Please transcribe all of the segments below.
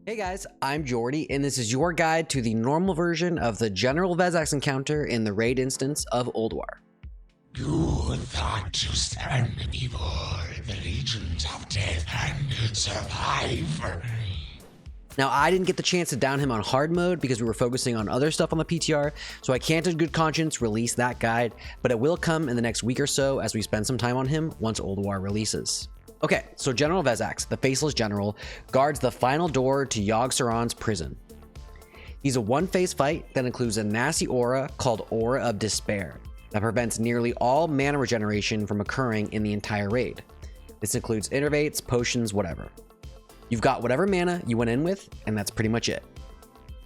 Hey guys, I'm Jordy, and this is your guide to the normal version of the general Vezax encounter in the raid instance of Ulduar. You thought to stand before the legions of death and survive. Now, I didn't get the chance to down him on hard mode because we were focusing on other stuff on the PTR, so I can't in good conscience release that guide, but it will come in the next week or so as we spend some time on him once Ulduar releases. Okay, so General Vezax, the Faceless General, guards the final door to Yogg-Saron's prison. He's a one-phase fight that includes a nasty aura called Aura of Despair that prevents nearly all mana regeneration from occurring in the entire raid. This includes innervates, potions, whatever. You've got whatever mana you went in with, and that's pretty much it.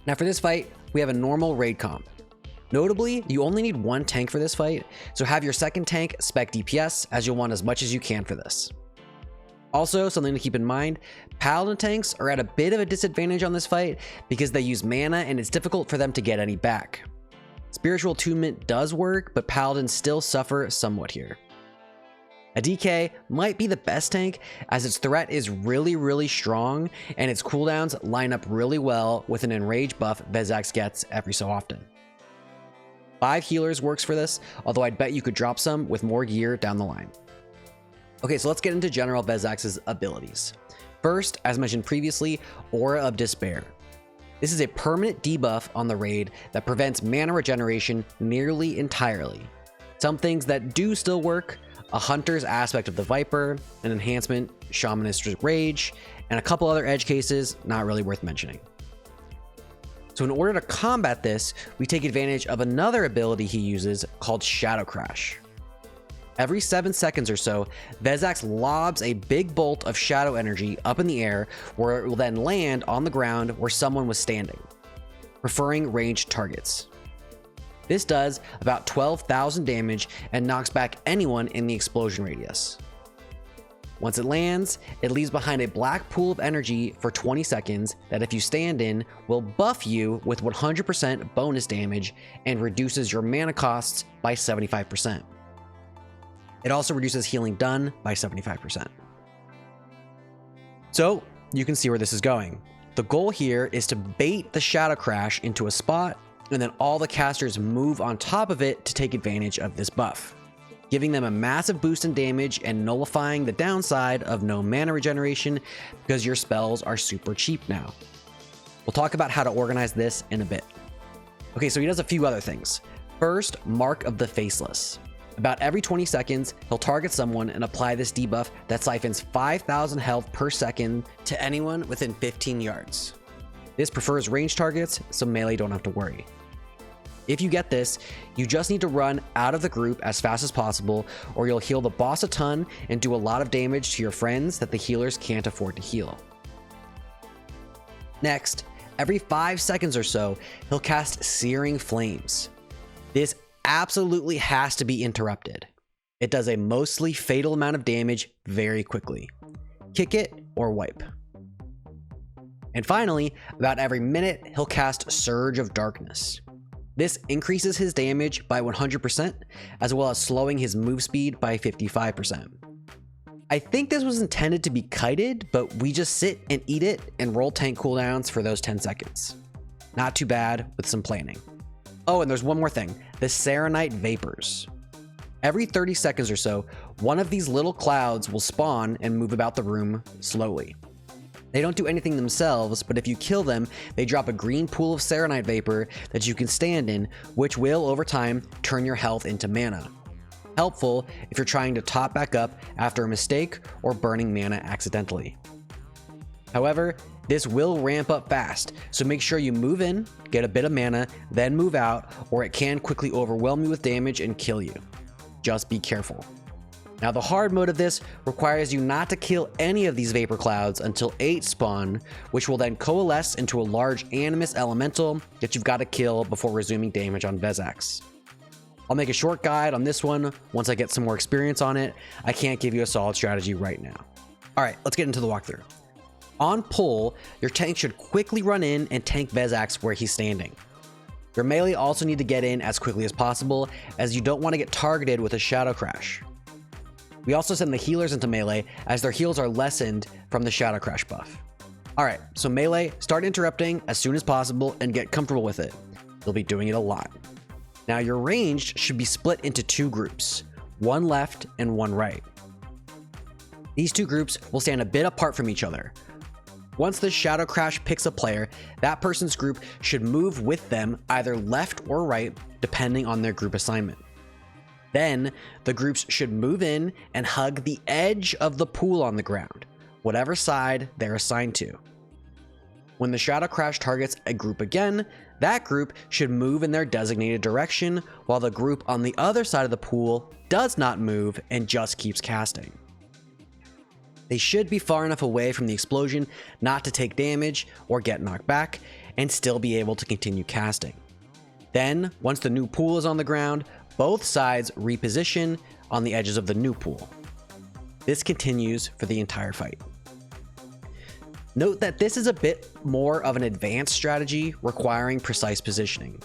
Now for this fight, we have a normal raid comp. Notably, you only need one tank for this fight, so have your second tank spec DPS as you'll want as much as you can for this. Also, something to keep in mind, Paladin tanks are at a bit of a disadvantage on this fight because they use mana and it's difficult for them to get any back. Spiritual Attunement does work, but Paladins still suffer somewhat here. A DK might be the best tank as its threat is really strong and its cooldowns line up really well with an enrage buff Vezax gets every so often. 5 healers works for this, although I'd bet you could drop some with more gear down the line. Okay, so let's get into General Vezax's abilities. First, as mentioned previously, Aura of Despair. This is a permanent debuff on the raid that prevents mana regeneration nearly entirely. Some things that do still work, a Hunter's aspect of the Viper, an enhancement, Shamanistic Rage, and a couple other edge cases not really worth mentioning. So in order to combat this, we take advantage of another ability he uses called Shadow Crash. Every 7 seconds or so, Vezax lobs a big bolt of shadow energy up in the air where it will then land on the ground where someone was standing, preferring ranged targets. This does about 12,000 damage and knocks back anyone in the explosion radius. Once it lands, it leaves behind a black pool of energy for 20 seconds that if you stand in, will buff you with 100% bonus damage and reduces your mana costs by 75%. It also reduces healing done by 75%. So you can see where this is going. The goal here is to bait the Shadow Crash into a spot, and then all the casters move on top of it to take advantage of this buff, giving them a massive boost in damage and nullifying the downside of no mana regeneration because your spells are super cheap now. We'll talk about how to organize this in a bit. Okay, so he does a few other things. First, Mark of the Faceless. About every 20 seconds, he'll target someone and apply this debuff that siphons 5,000 health per second to anyone within 15 yards. This prefers ranged targets, so melee don't have to worry. If you get this, you just need to run out of the group as fast as possible, or you'll heal the boss a ton and do a lot of damage to your friends that the healers can't afford to heal. Next, every 5 seconds or so, he'll cast Searing Flames. This absolutely has to be interrupted. It does a mostly fatal amount of damage very quickly. Kick it or wipe. And finally, about every minute, he'll cast Surge of Darkness. This increases his damage by 100%, as well as slowing his move speed by 55%. I think this was intended to be kited, but we just sit and eat it and roll tank cooldowns for those 10 seconds. Not too bad with some planning. Oh, and there's one more thing, the Serenite Vapors. Every 30 seconds or so, one of these little clouds will spawn and move about the room slowly. They don't do anything themselves, but if you kill them, they drop a green pool of Serenite Vapor that you can stand in, which will, over time, turn your health into mana. Helpful if you're trying to top back up after a mistake or burning mana accidentally. However, this will ramp up fast, so make sure you move in, get a bit of mana, then move out, or it can quickly overwhelm you with damage and kill you. Just be careful. Now the hard mode of this requires you not to kill any of these vapor clouds until 8 spawn, which will then coalesce into a large animus elemental that you've got to kill before resuming damage on Vezax. I'll make a short guide on this one once I get some more experience on it. I can't give you a solid strategy right now. Alright, let's get into the walkthrough. On pull, your tank should quickly run in and tank Vezax where he's standing. Your melee also need to get in as quickly as possible, as you don't want to get targeted with a Shadow Crash. We also send the healers into melee as their heals are lessened from the Shadow Crash buff. Alright, so melee, start interrupting as soon as possible and get comfortable with it. You'll be doing it a lot. Now your ranged should be split into 2 groups, one left and one right. These 2 groups will stand a bit apart from each other. Once the Shadow Crash picks a player, that person's group should move with them either left or right, depending on their group assignment. Then, the groups should move in and hug the edge of the pool on the ground, whatever side they're assigned to. When the Shadow Crash targets a group again, that group should move in their designated direction, while the group on the other side of the pool does not move and just keeps casting. They should be far enough away from the explosion not to take damage or get knocked back, and still be able to continue casting. Then, once the new pool is on the ground, both sides reposition on the edges of the new pool. This continues for the entire fight. Note that this is a bit more of an advanced strategy requiring precise positioning.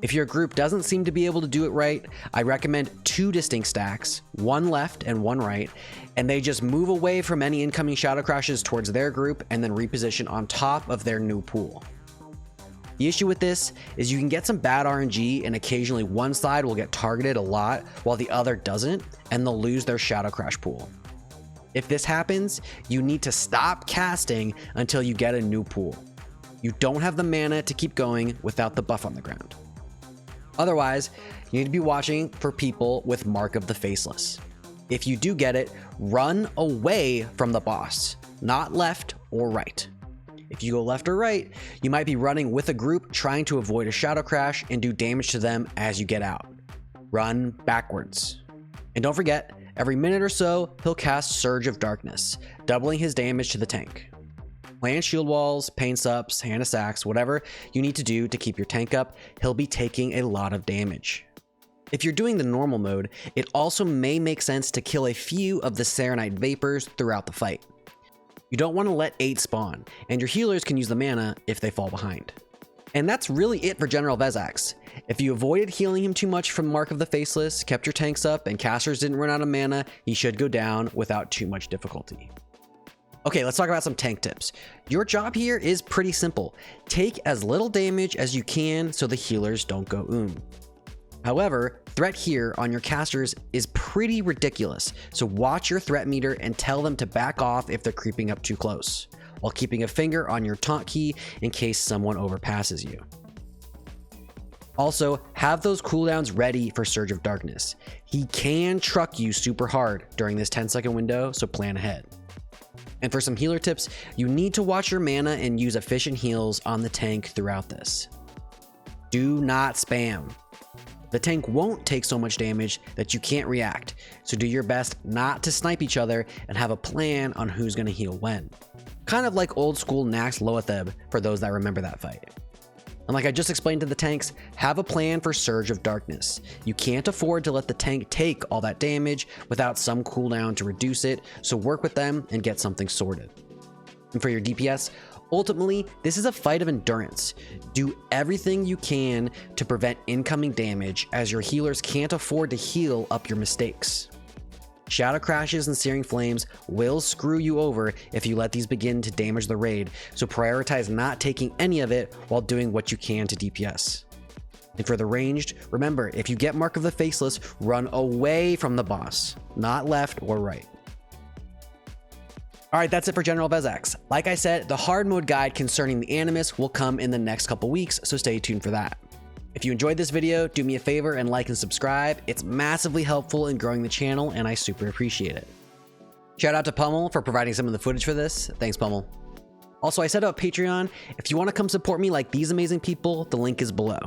If your group doesn't seem to be able to do it right, I recommend 2 distinct stacks, one left and one right, and they just move away from any incoming Shadow Crashes towards their group and then reposition on top of their new pool. The issue with this is you can get some bad RNG and occasionally one side will get targeted a lot while the other doesn't, and they'll lose their Shadow Crash pool. If this happens, you need to stop casting until you get a new pool. You don't have the mana to keep going without the buff on the ground. Otherwise, you need to be watching for people with Mark of the Faceless. If you do get it, run away from the boss, not left or right. If you go left or right, you might be running with a group trying to avoid a Shadow Crash and do damage to them as you get out. Run backwards. And don't forget, every minute or so, he'll cast Surge of Darkness, doubling his damage to the tank. Plan shield walls, pain sups, hand of sacks, whatever you need to do to keep your tank up, he'll be taking a lot of damage. If you're doing the normal mode, it also may make sense to kill a few of the Serenite Vapors throughout the fight. You don't want to let 8 spawn, and your healers can use the mana if they fall behind. And that's really it for General Vezax. If you avoided healing him too much from Mark of the Faceless, kept your tanks up, and casters didn't run out of mana, he should go down without too much difficulty. Okay, let's talk about some tank tips. Your job here is pretty simple. Take as little damage as you can so the healers don't go However, threat here on your casters is pretty ridiculous, so watch your threat meter and tell them to back off if they're creeping up too close, while keeping a finger on your taunt key in case someone overpasses you. Also, have those cooldowns ready for Surge of Darkness. He can truck you super hard during this 10-second window, so plan ahead. And for some healer tips, you need to watch your mana and use efficient heals on the tank throughout this. Do not spam. The tank won't take so much damage that you can't react, so do your best not to snipe each other and have a plan on who's going to heal when. Kind of like old school Nax Loatheb for those that remember that fight. And like I just explained to the tanks, have a plan for Surge of Darkness. You can't afford to let the tank take all that damage without some cooldown to reduce it, so work with them and get something sorted. And for your DPS, ultimately, this is a fight of endurance. Do everything you can to prevent incoming damage, as your healers can't afford to heal up your mistakes. Shadow Crashes and Searing Flames will screw you over if you let these begin to damage the raid, so prioritize not taking any of it while doing what you can to DPS. And for the ranged, remember, if you get Mark of the Faceless, run away from the boss, not left or right. Alright, that's it for General Vezax. Like I said, the hard mode guide concerning the Animus will come in the next couple weeks, so stay tuned for that. If you enjoyed this video, do me a favor and like and subscribe. It's massively helpful in growing the channel, and I super appreciate it. Shout out to Pummel for providing some of the footage for this. Thanks, Pummel. Also, I set up Patreon. If you want to come support me like these amazing people, the link is below.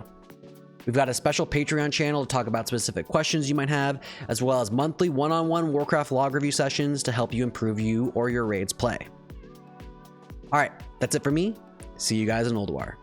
We've got a special Patreon channel to talk about specific questions you might have, as well as monthly one-on-one Warcraft log review sessions to help you improve you or your raid's play. Alright, that's it for me. See you guys in Ulduar.